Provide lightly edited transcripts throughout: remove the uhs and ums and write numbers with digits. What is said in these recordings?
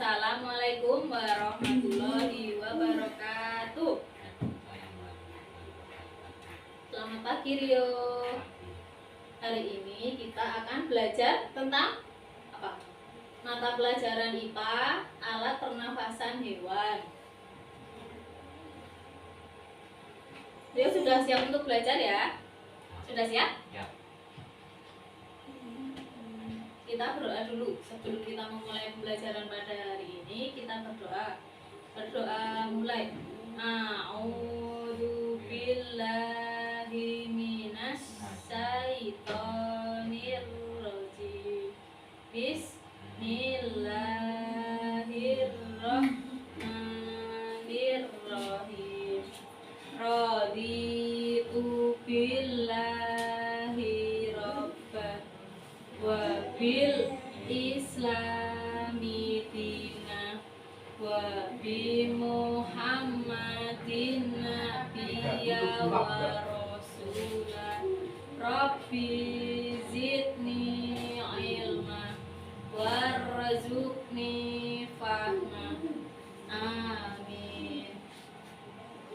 Assalamualaikum warahmatullahi wabarakatuh. Selamat pagi Rio. Hari ini kita akan belajar tentang apa? Mata pelajaran IPA, alat pernafasan hewan. Rio sudah siap untuk belajar ya? Sudah siap? Ya. Kita berdoa dulu sebelum kita memulai pembelajaran pada hari ini. Kita berdoa. Berdoa mulai. A'udzu billahi minas syaitonir rajim. Bismillahirrahmanirrahim. Raditu billahi rabbah wa bil islami dina wa bi muhammadin nabiyya wa rasulah rabbi zidni ilma warzuqni fahma amin.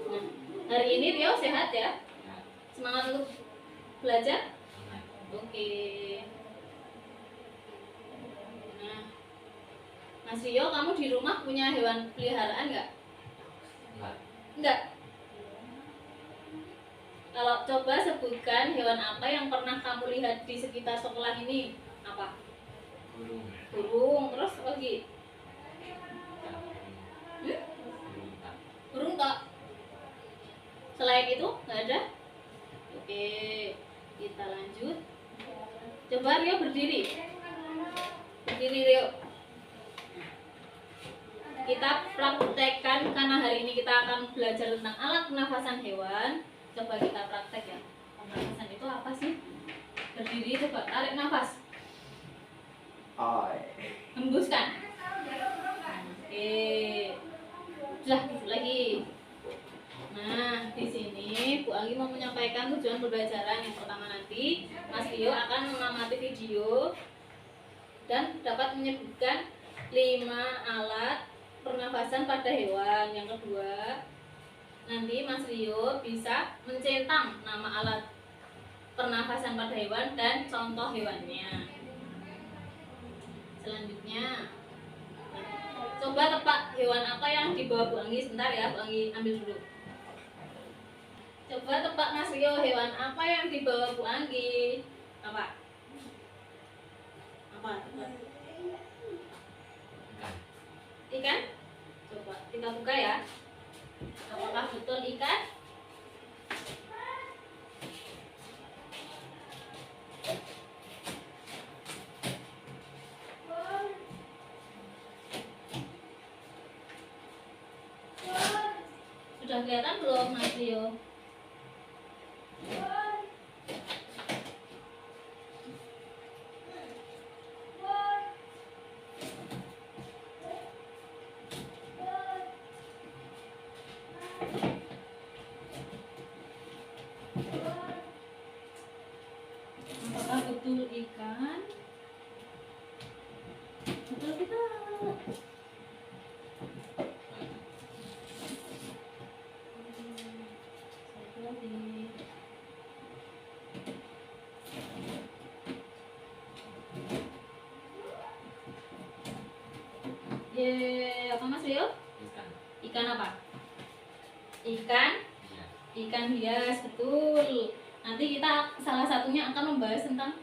Nah, hari ini Rio sehat ya? Semangat untuk belajar? Oke. Mas Rio, kamu di rumah punya hewan peliharaan nggak? Enggak. Kalau coba sebutkan hewan apa yang pernah kamu lihat di sekitar sekolah ini? Apa? Burung. Burung. Terus apa lagi? Burung tak? Selain itu nggak ada? Oke, kita lanjut. Coba Rio berdiri. Berdiri Rio. Kita praktekkan karena hari ini kita akan belajar tentang alat pernafasan hewan. Coba kita praktek ya. Pernafasan itu apa sih? Berdiri, coba tarik nafas. Hembuskan. Oke. Sudah, duduk lagi. Nah, di sini Bu Anggi mau menyampaikan tujuan pembelajaran. Yang pertama nanti Mas Rio akan mengamati video dan dapat menyebutkan 5 alat pernafasan pada hewan. Yang kedua, nanti Mas Rio bisa mencentang nama alat pernafasan pada hewan dan contoh hewannya. Selanjutnya, coba tebak hewan apa yang dibawa Bu Anggi. Sebentar ya, Bu Anggi ambil dulu. Coba tebak Mas Rio, hewan apa yang dibawa Bu Anggi? Apa? Apa? Ikan? Coba kita buka ya. Apakah betul ikan? Sudah kelihatan belum Mas Rio? Apakah betul ikan? Betul tidak? Satu lagi. Apa Mas Rio? Ikan. Ikan apa? Ikan? Iya. Ikan hias, betul. Nanti kita salah satunya akan membahas tentang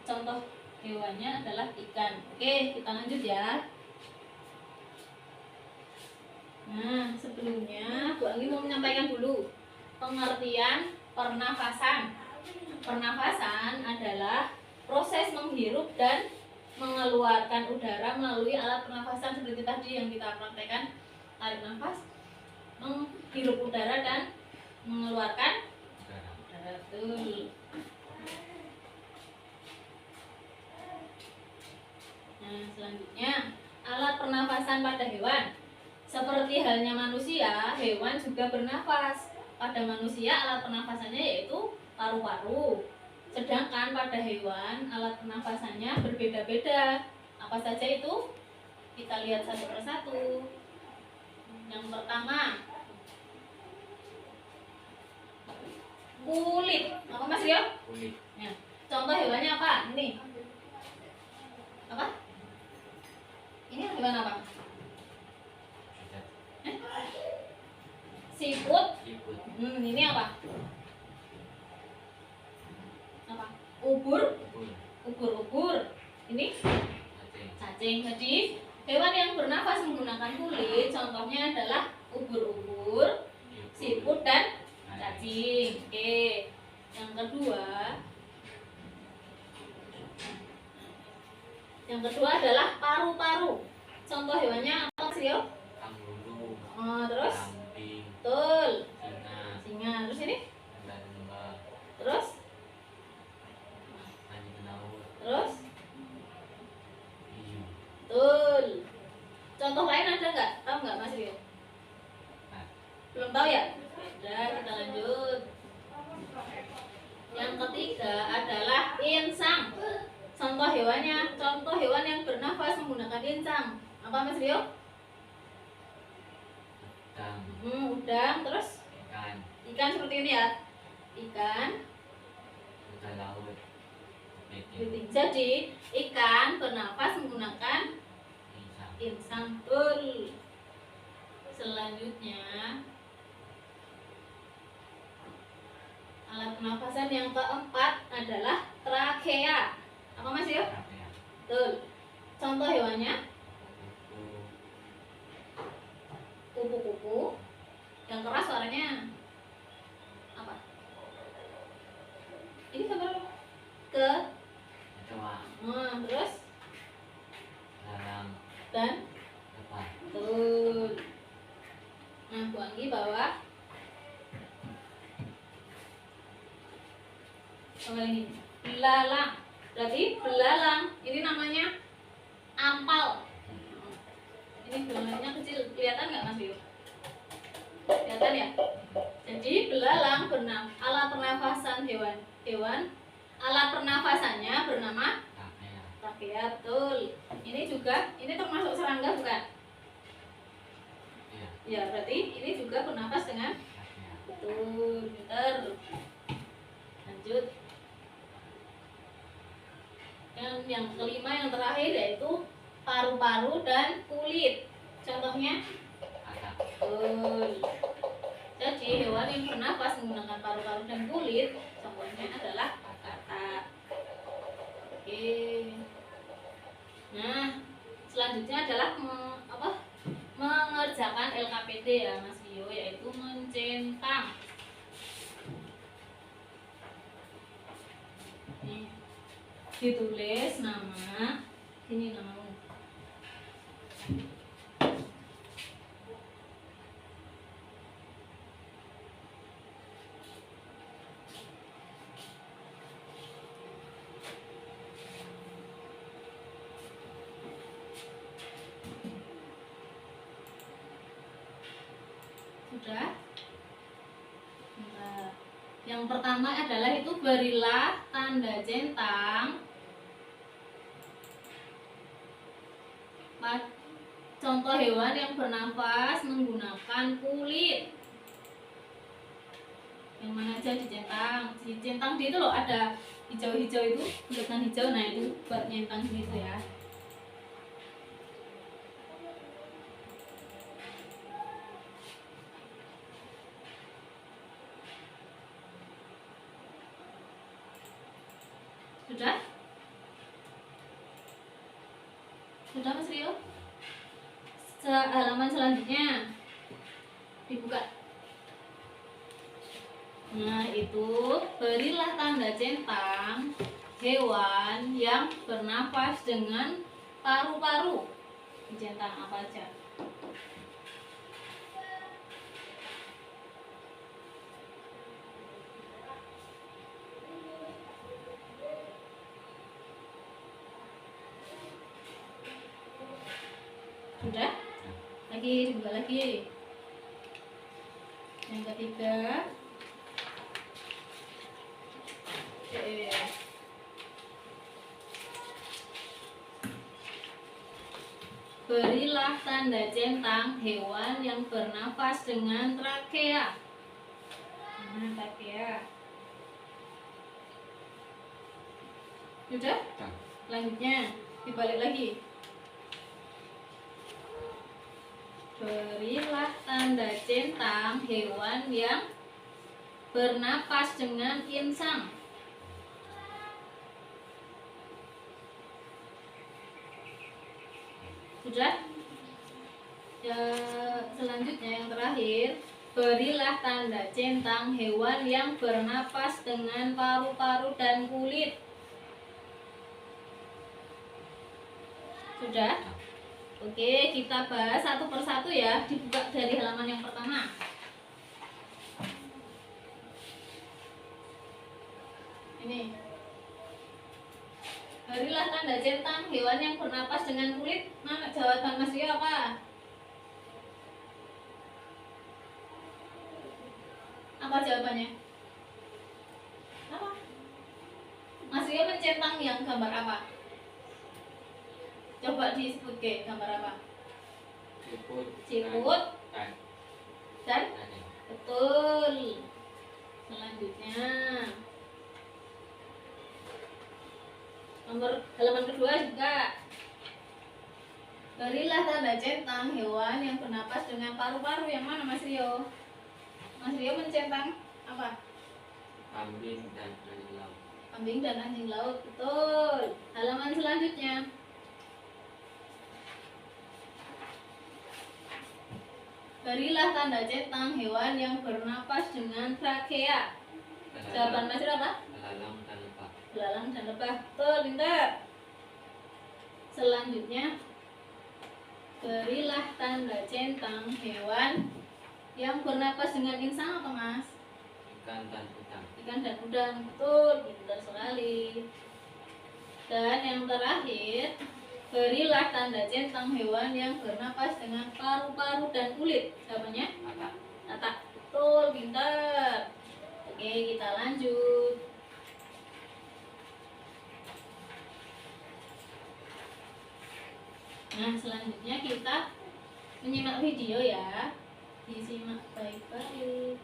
contoh hewannya adalah ikan. Oke, kita lanjut ya. Nah, sebelumnya Bu Anggi mau menyampaikan dulu pengertian pernafasan. Pernafasan adalah proses menghirup dan mengeluarkan udara melalui alat pernafasan seperti tadi yang kita praktekkan. Tarik nafas, menghirup udara dan mengeluarkan udara. Betul. Nah, selanjutnya alat pernafasan pada hewan. Seperti halnya manusia, hewan juga bernafas. Pada manusia alat pernafasannya yaitu paru-paru. Sedangkan pada hewan alat pernafasannya berbeda-beda. Apa saja itu? Kita lihat satu persatu. Yang pertama, kulit. Apa Mas Rio? Kulit. Ya. Contoh hewannya apa? Ini. Apa? Ini hewan apa? Siput. Siput. Ini apa? Apa? Ubur. Ubur. Ini cacing. Jadi hewan yang bernafas menggunakan kulit contohnya adalah ubur-ubur, siput dan cacing. Oke. Yang kedua adalah paru-paru. Contoh hewannya apa sih, Rio? Kanguru. Terus? Kambing. Betul. Singa. Terus ini? Domba. Terus? Anjing laut. Terus? Hiu. Betul. Contoh lain ada nggak? Tahu nggak Mas Rio? Belum tahu ya? Udah, kita lanjut. Yang ketiga adalah insang. Contoh hewan yang bernafas menggunakan insang. Apa Mas Rio? Udang. Terus? Ikan seperti ini ya. Ikan laut. Jadi ikan bernafas menggunakan insang. Betul. Selanjutnya alat pernafasan yang keempat adalah trakea. Apa Mas Rio? Betul. Contoh hewannya kupu-kupu. Yang keras suaranya apa? Ini gambar apa? Terus? Dan? Betul. Nah, Bu Anggi bawa ini belalang. Berarti belalang ini namanya ampal. Ini belalangnya kecil, kelihatan nggak Mas Rio? Kelihatan ya? Jadi belalang alat pernafasan hewan alat pernafasannya bernama trakea. Betul. Ini termasuk serangga bukan? Ya, berarti ini juga bernafas dengan betul. Pinter. Lanjut. Yang kelima, yang terakhir yaitu paru-paru dan kulit. Contohnya? Betul. Jadi hewan yang bernafas menggunakan paru-paru dan kulit contohnya adalah katak. Oke. Nah, selanjutnya adalah mengerjakan LKPD ya Mas Rio, yaitu mencentang. Nih, ditulis nama, ini namamu. Sudah? Bentar. Yang pertama adalah itu berilah tanda centang contoh hewan yang bernafas menggunakan kulit. Yang mana aja dicentang? Dicentang di itu loh, ada hijau-hijau itu, bulatan hijau. Nah, itu buat nyentang gitu ya. Sudah? Sudah Mas Rio? Halaman selanjutnya dibuka. Nah, itu berilah tanda centang hewan yang bernafas dengan paru-paru. Dicentang apa aja? Sudah? Lagi dibuka lagi. Yang ketiga. Oke. Berilah tanda centang hewan yang bernafas dengan trakea. Nah, trakea. Sudah? Nah. Selanjutnya dibalik lagi. Berilah tanda centang hewan yang bernapas dengan insang. Sudah? Ya, selanjutnya yang terakhir, berilah tanda centang hewan yang bernapas dengan paru-paru dan kulit. Sudah? Oke, kita bahas satu persatu ya. Dibuka dari halaman yang pertama. Ini. Berilah tanda centang hewan yang bernapas dengan kulit. Mana jawaban Mas Rio apa? Apa jawabannya? Apa? Mas Rio mencentang yang gambar apa? Coba disebut ke gambar apa? Siput dan betul. Selanjutnya nomor halaman kedua juga. Berilah tanda centang hewan yang bernapas dengan paru-paru. Yang mana Mas Rio? Mas Rio mencentang apa? Kambing dan anjing laut. Kambing dan anjing laut, betul. Halaman selanjutnya. Berilah tanda centang hewan yang bernapas dengan trakea. Jawaban Mas Rio apa? Belalang dan lebah. Belalang dan lebah, betul, pintar. Selanjutnya, berilah tanda centang hewan yang bernapas dengan insang apa Mas? Ikan dan udang. Ikan dan udang, betul, pintar sekali. Dan yang terakhir, berilah tanda centang hewan yang bernapas dengan paru-paru dan kulit. Jawabannya? Mata. Tata, betul, pintar. Oke, kita lanjut. Nah, selanjutnya kita menyimak video ya. Disimak baik-baik.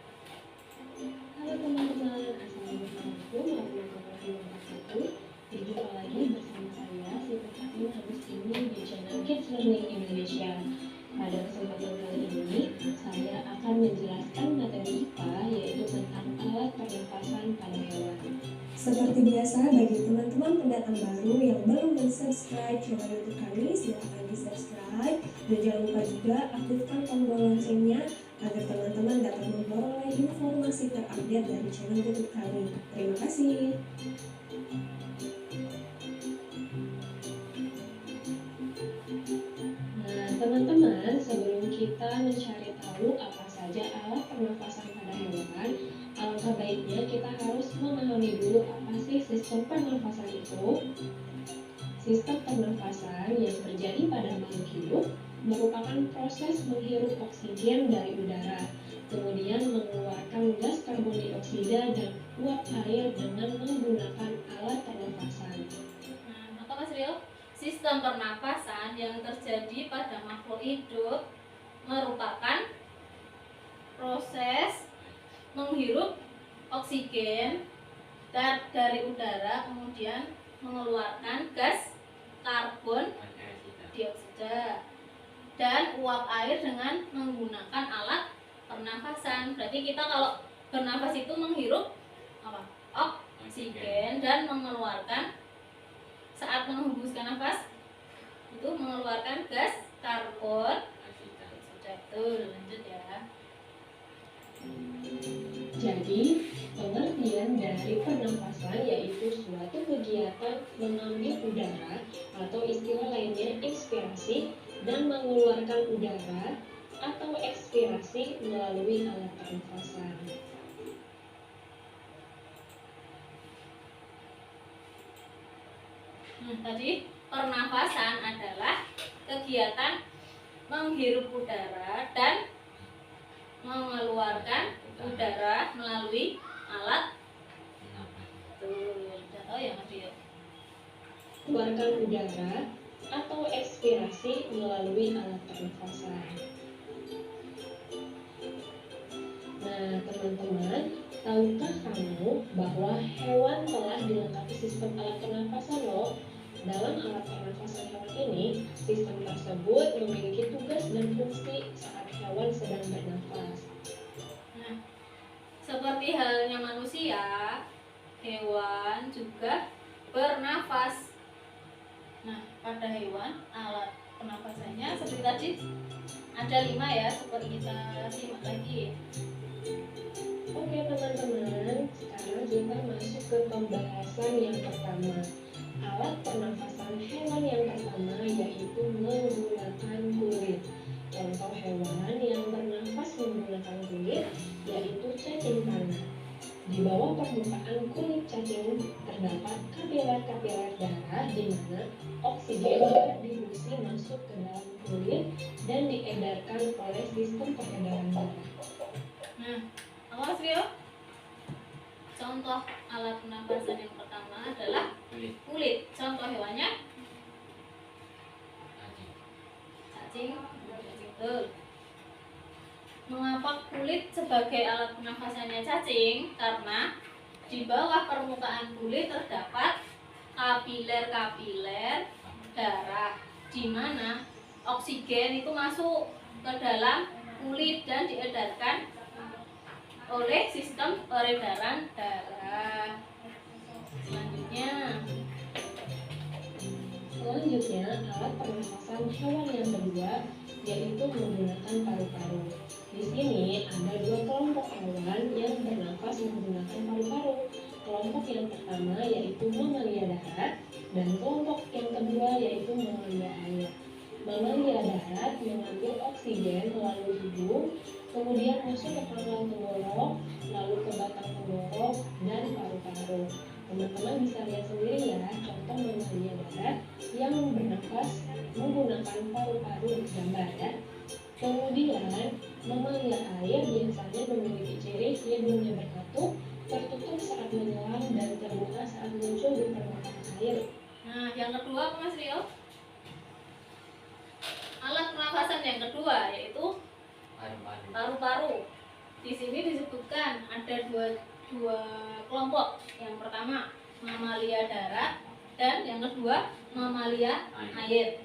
Halo teman-teman, assalamualaikum warahmatullahi wabarakatuh. Berjumpa lagi bersama saya, Siti Fatin Agustini di channel Kids Learning Indonesia. Pada kesempatan kali ini, saya akan menjelaskan materi IPA, yaitu tentang alat pernapasan pada hewan. Seperti biasa, bagi teman-teman pendatang baru yang belum subscribe channel YouTube kami, silahkan di-subscribe dan jangan lupa juga aktifkan tombol loncengnya agar teman-teman dapat memperoleh informasi terupdate dari channel YouTube kami. Terima kasih. Nah, teman-teman, sebelum kita mencari tahu apa saja alat pernapasan pada hewan, alangkah baiknya kita harus memahami dulu apa sih sistem pernapasan itu. Sistem pernapasan yang terjadi pada makhluk hidup merupakan proses menghirup oksigen dari udara, kemudian mengeluarkan gas karbon dioksida dan uap air dengan menggunakan alat pernapasan. Nah, maka Mas Rio, sistem pernapasan yang terjadi pada makhluk hidup merupakan proses menghirup oksigen dari udara, kemudian mengeluarkan gas karbon dioksida dan uap air dengan menggunakan alat pernafasan. Berarti kita kalau bernafas itu menghirup apa? Oksigen dan mengeluarkan, saat menghembuskan nafas itu mengeluarkan gas karbon dioksida. Betul, lanjut ya. Jadi, pengertian dari pernapasan yaitu suatu kegiatan mengambil udara atau istilah lainnya inspirasi dan mengeluarkan udara atau ekspirasi melalui alat pernapasan. Tadi pernapasan adalah kegiatan menghirup udara dan mengeluarkan udara melalui alat. Tuh, udah tahu ya Mas Rio? Keluarkan udara atau ekspirasi melalui alat pernafasan. Nah, teman-teman, tahukah kamu bahwa hewan telah dilengkapi sistem alat pernafasan loh? Dalam alat pernafasan hewan ini, sistem tersebut memiliki tugas dan fungsi saat hewan sedang bernafas. Nah, seperti halnya manusia, hewan juga bernafas. Nah, pada hewan alat pernafasannya seperti tadi ada 5 ya, seperti kita simak lagi. Oke teman-teman, sekarang kita masuk ke pembahasan yang pertama. Alat pernafasan hewan yang pertama yaitu menggunakan kulit. Contoh hewan yang bernafas menggunakan kulit yaitu cacing tanah. Di bawah permukaan kulit cacing terdapat kapiler-kapiler darah di mana oksigen berdistribusi masuk ke dalam kulit dan diedarkan oleh sistem peredaran darah. Nah, apa Mas Rio? Contoh alat pernafasan yang pertama adalah kulit kulit. Contoh hewannya cacing. cacing. Betul. Mengapa kulit sebagai alat pernafasannya cacing? Karena di bawah permukaan kulit terdapat kapiler-kapiler darah di mana oksigen itu masuk ke dalam kulit dan diedarkan oleh sistem peredaran darah. Selanjutnya, alat pernafasan hewan yang kedua yaitu menggunakan paru-paru. Di sini ada 2 kelompok hewan yang bernafas menggunakan paru-paru. Kelompok yang pertama yaitu mamalia darat dan kelompok yang kedua yaitu mamalia air. Mamalia darat mengambil oksigen melalui hidung, kemudian masuk ke pangkal tenggorok, lalu ke batang tenggorok dan paru-paru. Teman-teman bisa lihat sendiri ya contoh mamalia darat yang bernafas menggunakan paru-paru di gambar ya. Kemudian mamalia air biasanya memiliki ciri hidungnya berkatup, tertutup saat menyelam dan terbuka saat muncul di permukaan air. Nah, yang kedua apa Mas Rio? Alat pernafasan yang kedua yaitu Paru-paru. paru-paru. Di sini disebutkan ada dua kelompok. Yang pertama mamalia darat dan yang kedua mamalia air.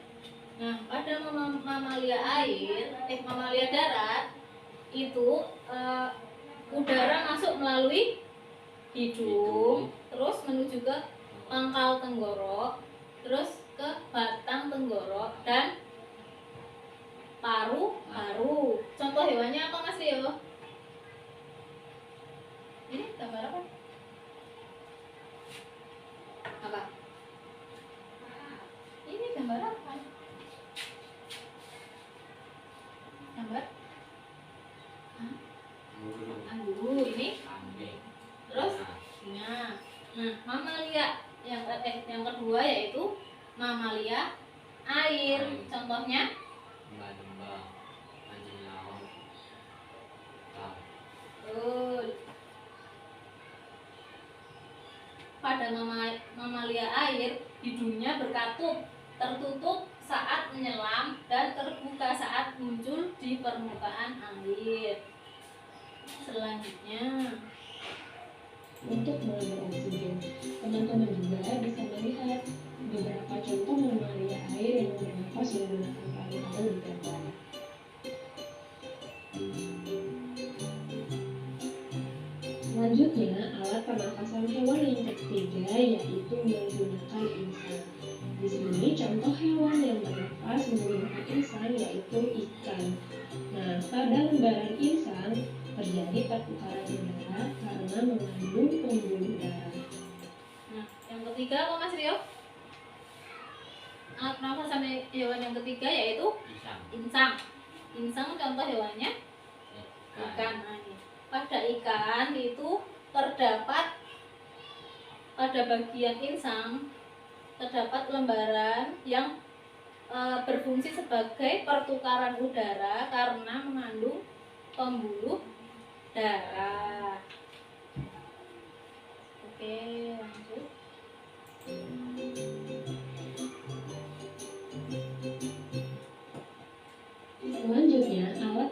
Nah, pada mamalia darat itu udara masuk melalui hidung, terus menuju ke pangkal tenggorok, terus ke batang tenggorok dan paru-paru. Contoh hewannya apa Mas Rio? Ini gambar apa? Apa? Ini gambar apa? Gambar? Bulu, Ini. kambing. Terus? Nah, Singa. Nah, mamalia yang kedua yaitu mamalia air. Contohnya lumba-lumba, anjing laut, kau. betul. Pada mamalia air, hidungnya berkatup, tertutup saat menyelam dan terbuka saat muncul di permukaan air. Selanjutnya, Untuk mengambil oksigen, teman-teman juga bisa melihat beberapa contoh mamalia air yang bernafas menggunakan paru-paru di gambar. Selanjutnya, alat pernafasan hewan yang ketiga yaitu menggunakan insang. Di sini contoh hewan yang bernafas menggunakan insang yaitu ikan. Nah, pada lembaran insang terjadi pertukaran udara karena mengandung pembuluh darah. nah yang ketiga apa Mas Rio? Alat pernafasan hewan yang ketiga yaitu Pisang. insang. Insang contoh hewannya ikan. Nah, ini. Pada ikan itu terdapat pada bagian insang terdapat lembaran yang berfungsi sebagai pertukaran udara karena mengandung pembuluh darah. Oke, lanjut.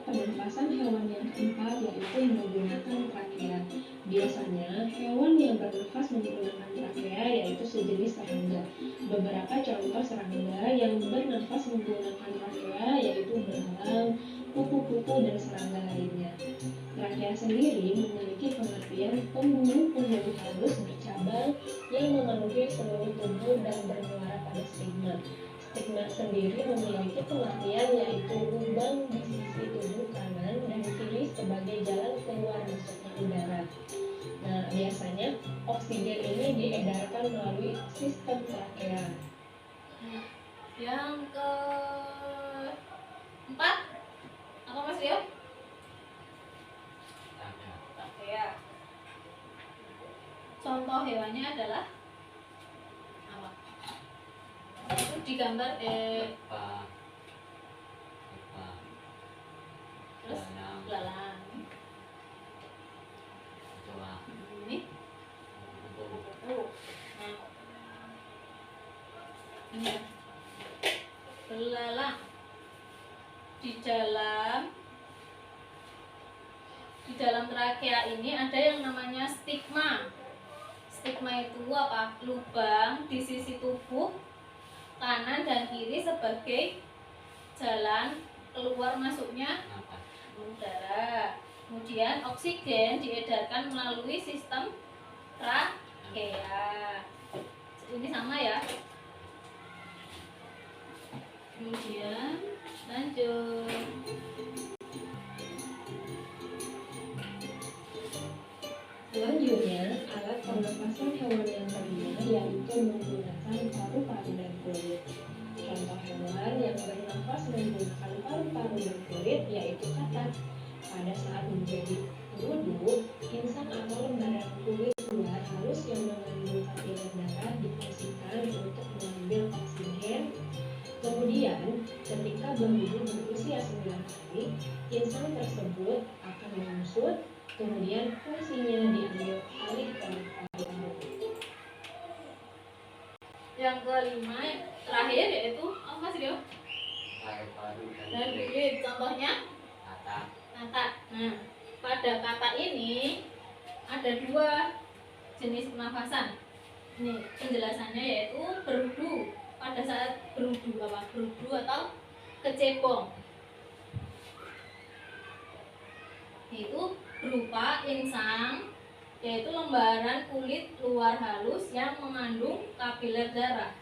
pernafasan hewan yang keempat, yaitu yang menggunakan trakea. Biasanya hewan yang bernafas menggunakan trakea yaitu sejenis serangga. Beberapa contoh serangga yang bernafas menggunakan trakea yaitu belang, kupu-kupu, dan serangga lainnya. Trakea sendiri memiliki pengertian pembuluh-pembuluh halus bercabang yang memenuhi seluruh tubuh dan bermuara pada stigma. Stigma sendiri memiliki pengertian yaitu lubang di sisi tubuh kanan dan kiri sebagai jalan keluar masuknya udara. Nah, biasanya oksigen ini diedarkan melalui sistem trakea. Yang keempat apa Mas Rio? Trakea. Contoh hewannya adalah apa? Itu digambar Lepa. terus Belalang. belalang. Coba. Ini Kupu. nah, ini ya. Belalang di dalam trakea ini ada yang namanya stigma. Stigma itu apa? Lubang di sisi tubuh kanan dan kiri sebagai jalan keluar masuknya Napas. udara. Kemudian oksigen diedarkan melalui sistem trakea. Ini sama ya. Kemudian lanjut. Selanjutnya, alat pernapasan hewan yang kelima yaitu menggunakan paru-paru dan kulit. Contoh hewan yang bernafas menggunakan paru-paru dan kulit yaitu katak. Pada saat menjadi wudhu, insang atau lembaran kulit luar halus yang mengandung kapiler darah difungsikan untuk mengambil oksigen. Kemudian, ketika berwudhu berusia 9 hari, insang tersebut akan menyusut. Kemudian fungsinya diambil alih oleh paru-paru. Yang kelima terakhir yaitu apa Mas Rio? Paru-paru Dan kulit. Contohnya Kata. katak. Nah, pada katak ini ada dua jenis pernafasan. Ini penjelasannya yaitu berwudu. Pada saat berwudu apa? Berwudu atau kecebong. Itu berupa insang, yaitu lembaran kulit luar halus yang mengandung kapiler darah.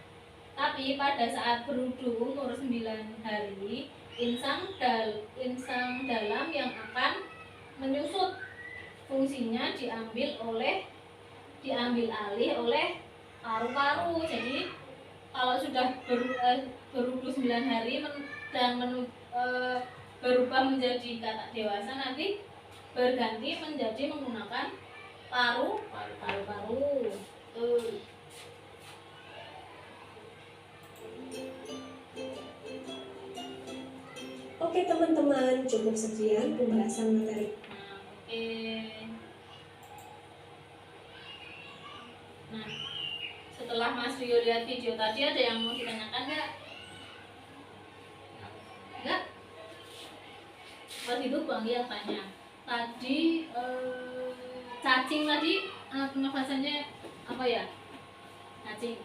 Tapi pada saat berwudu umur 9 hari, insang dalam yang akan menyusut, fungsinya diambil alih oleh paru-paru. Jadi kalau sudah berwudu 9 hari dan berubah menjadi katak dewasa, nanti berganti menjadi menggunakan paru-paru. Oke teman-teman, cukup sekian pembahasan materi. Nah, setelah Mas Rio lihat video tadi, ada yang mau ditanyakan nggak? Enggak? Kalau gitu Bang Lia tanya. Tadi cacing tadi pernafasannya apa ya? Cacing.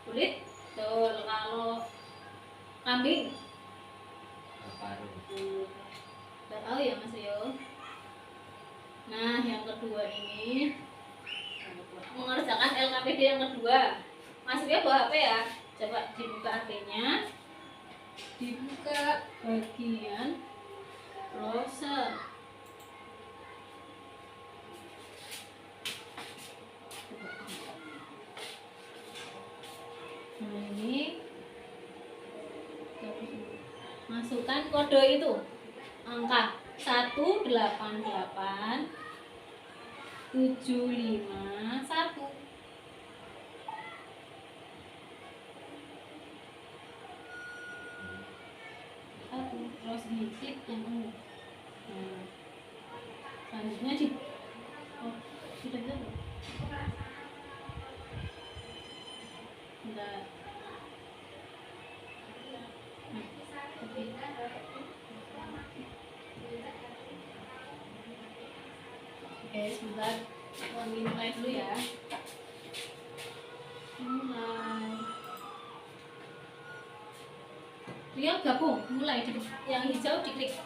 Kulit. Betul. Kalau kambing? Paru. Udah tahu ya Mas Rio. Nah, yang kedua ini mengerjakan LKPD yang kedua. Mas Rio bawa HP ya? Coba dibuka HP-nya. Dibuka bagian browser. Nah, ini masukkan kode itu, angka 188751. Terus diklik yang ini. Nah, selanjutnya sudah jatuh. Sudah. Nah, Oke, sebentar. Mulai dulu ya. Mulai. Ria gabung, mulai. Yang hijau diklik.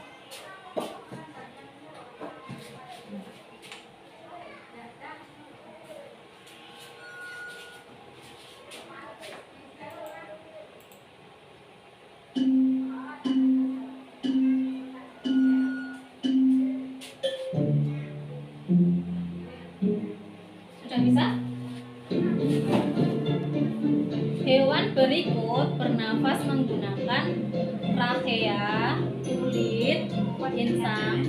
Sudah bisa? Hewan berikut bernafas menggunakan trachea, kulit, insang,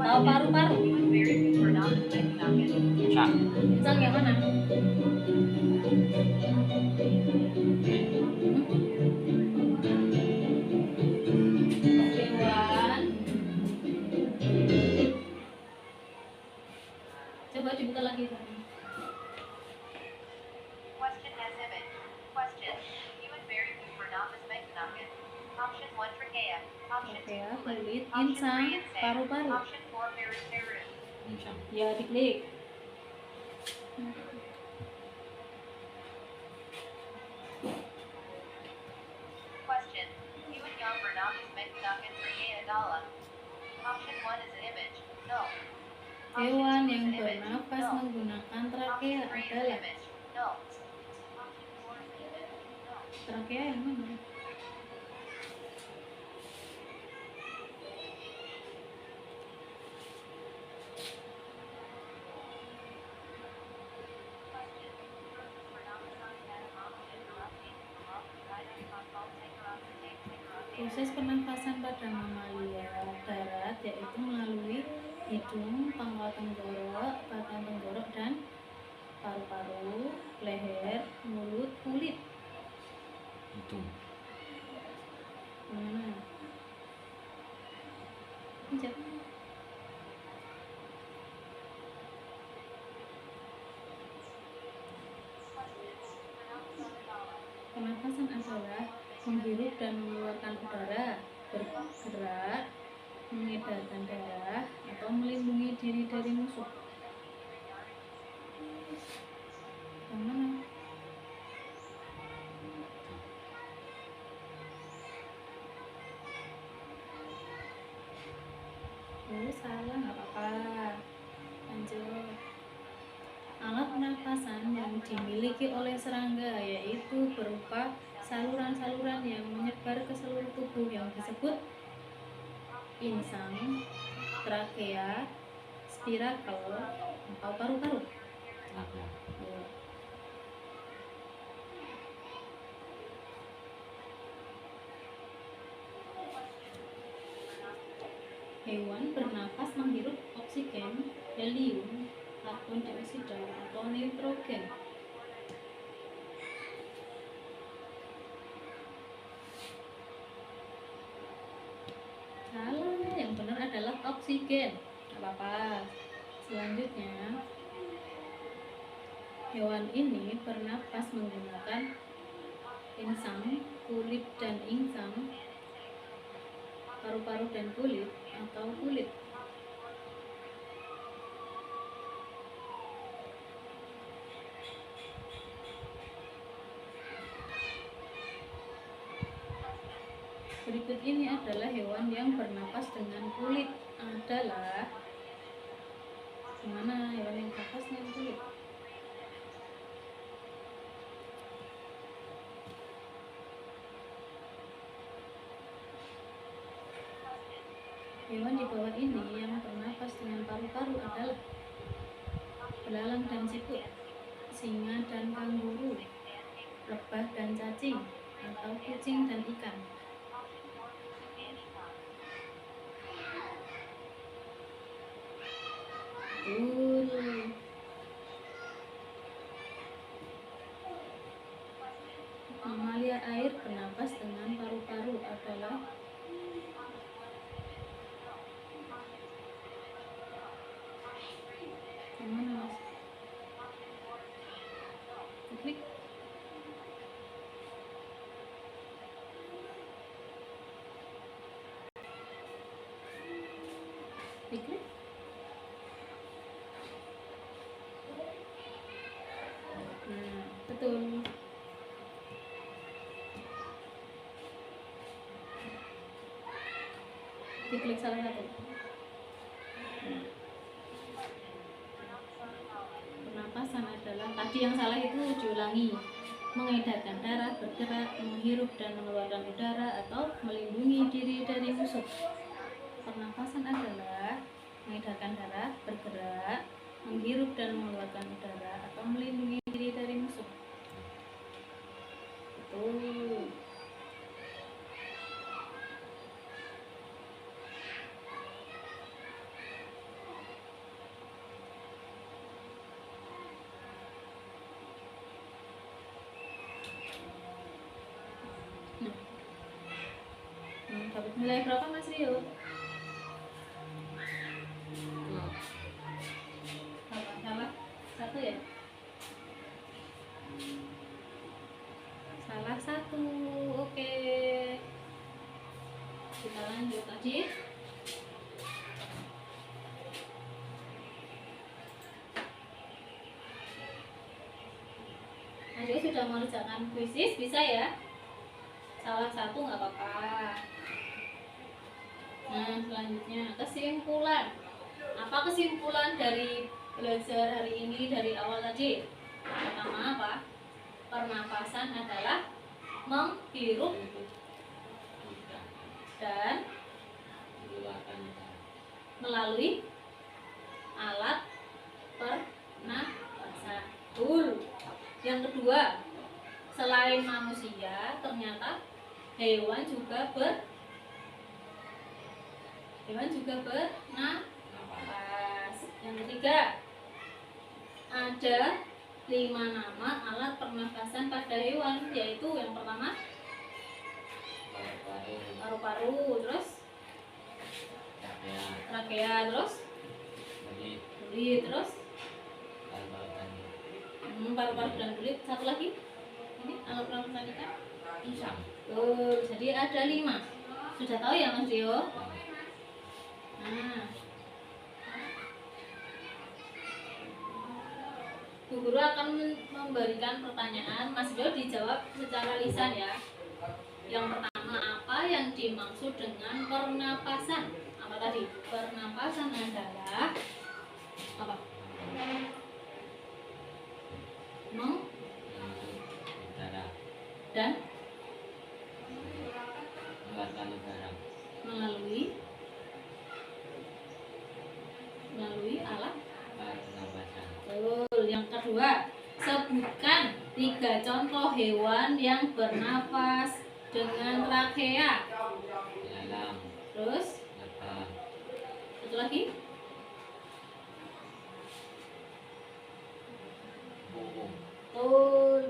atau paru-paru. Insang. Insang yang mana? Hewan. Coba dibuka lagi. Question has image. Question. Human berry food bernafas menggunakan. Option 1 trachea. Option 2 Trachea, kulit. kulit, Option insang, 3 insang. paru-paru. Option 4 parus. Insang. Ya, diklik. Question. Human yang bernafas menggunakan trachea adalah. Option 1 is an image. No. Option Hewan 2 is yang an image. bernafas No. menggunakan Option trakea 3 is an adalah image. No. Option 4 is an image. No. trakea yang mana? Proses pernafasan pada mamalia darat yaitu melalui hidung, pangkal tenggorok, batang tenggorok, dan paru-paru, leher, mulut, kulit. Hidung. Mana? Pencet. Pernafasan adalah menghirup dan mengeluarkan udara, bergerak, mengedarkan darah, atau melindungi diri dari musuh. Yang mana? Oh, salah, nggak apa-apa. Lanjut. Alat pernafasan yang dimiliki oleh serangga yaitu berupa saluran-saluran yang menyebar ke seluruh tubuh yang disebut insang, trakea, spirakel, atau paru-paru. Trachea. Ya. Hewan bernafas menghirup oksigen, helium, karbon dioksida, atau nitrogen. Salah, yang benar adalah oksigen. Gak apa-apa. Selanjutnya, hewan ini bernafas menggunakan insang, kulit dan insang, paru-paru dan kulit, atau kulit. Berikut ini adalah hewan yang bernafas dengan kulit. Adalah gimana hewan yang bernafas dengan kulit? Hewan di bawah ini yang bernafas dengan paru-paru adalah belalang dan siput, singa dan kanguru, lebah dan cacing, atau kucing dan ikan. Mamalia air bernafas dengan paru-paru adalah yang mana, Mas? Klik. Diklik. Diklik salah satu. Pernapasan adalah tadi yang salah itu diulangi. Mengedarkan darah, bergerak, menghirup dan mengeluarkan udara atau melindungi diri dari musuh. Pernapasan adalah mengedarkan darah, bergerak, menghirup dan mengeluarkan udara atau melindungi diri dari musuh. Betul. Dapat nilai berapa Mas Rio? Berapa? Salah? Satu ya? Salah satu. Oke. Kita lanjut tadi. Adik sudah mengerjakan kuisis, bisa ya? Salah satu nggak apa-apa. Nah, selanjutnya kesimpulan. Apa kesimpulan dari belajar hari ini dari awal tadi? Pertama apa? Pernapasan adalah menghirup dan melalui alat pernapasan. Betul. Yang kedua, selain manusia, ternyata hewan juga bernapas. Yang ketiga, ada 5 nama alat pernapasan pada hewan, yaitu yang pertama paru-paru, terus trakea, terus kulit, terus paru-paru dan kulit. Satu lagi, ini alat pernapasan kita insang. Jadi ada 5. Sudah tahu ya Mas Rio? Nah, Bu Guru akan memberikan pertanyaan, Mas Rio dijawab secara lisan ya. Yang pertama, apa yang dimaksud dengan pernapasan? Apa tadi? Pernapasan adalah apa? Dan melalui alat pernapasan. Betul. Yang kedua, sebutkan 3 contoh hewan yang bernapas dengan trakea. Terus satu lagi. Betul.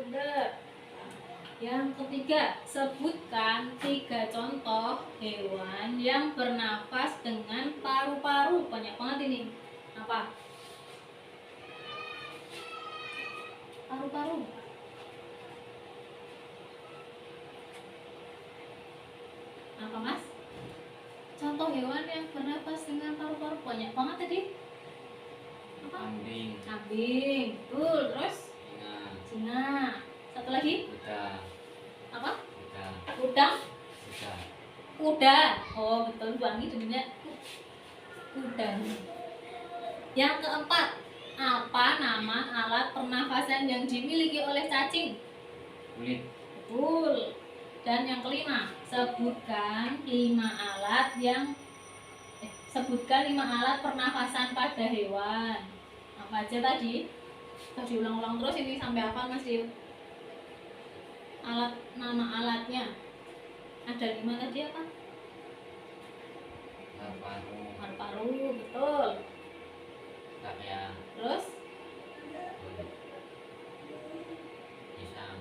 Yang ketiga, sebutkan 3 contoh hewan yang bernapas dengan paru-paru. Banyak banget ini. Apa? Paru-paru. Apa Mas? Contoh hewan yang bernapas dengan paru-paru banyak banget tadi. Apa? Kambing. Betul. Terus? Singa. Satu lagi? Apa? Udang? Kuda. Oh betul, wangi jadinya kuda. Yang keempat, apa nama alat pernafasan yang dimiliki oleh cacing? Kulit. Betul. Dan yang kelima, sebutkan 5 alat pernafasan pada hewan. Apa aja tadi? Kita diulang-ulang terus ini sampai hafal Mas Rio. Nama alatnya ada 5 tadi apa? Paru-paru, betul. Terus?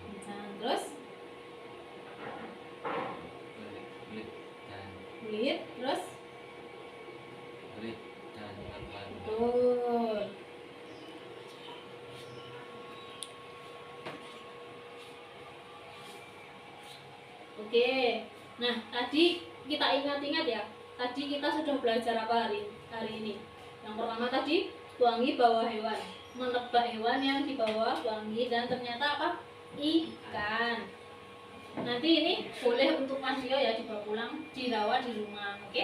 Pisang. Terus? Kulit, terus? Betul. Oke, nah tadi kita ingat-ingat ya. Tadi kita sudah belajar apa hari ini? Yang pertama tadi wangi bawa hewan, menebak hewan yang dibawa wangi dan ternyata apa? Ikan. Nanti ini boleh untuk Mas Rio ya dibawa pulang, dirawat di rumah, oke?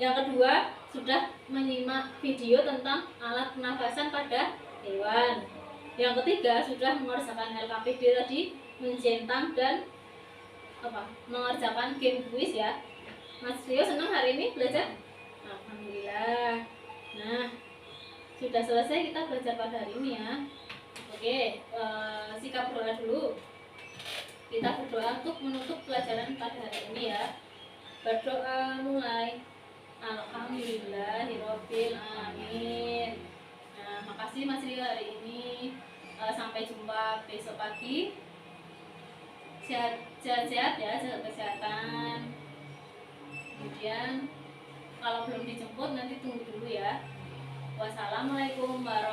Yang kedua, sudah menyimak video tentang alat pernafasan pada hewan. Yang ketiga, sudah mengerjakan LKPD tadi, mencentang dan mengerjakan game quiz ya. Mas Rio senang hari ini belajar? Alhamdulillah. Nah, sudah selesai kita belajar pada hari ini ya. Oke, sikap berdoa dulu. Kita berdoa untuk menutup pelajaran pada hari ini ya. Berdoa mulai. Alhamdulillahirabbil alamin. Nah, makasih Mas Rio hari ini. Sampai jumpa besok pagi. Sehat-sehat ya, jaga kesehatan. Kemudian kalau belum dijemput nanti tunggu dulu ya. Wassalamualaikum warahmatullahi wabarakatuh.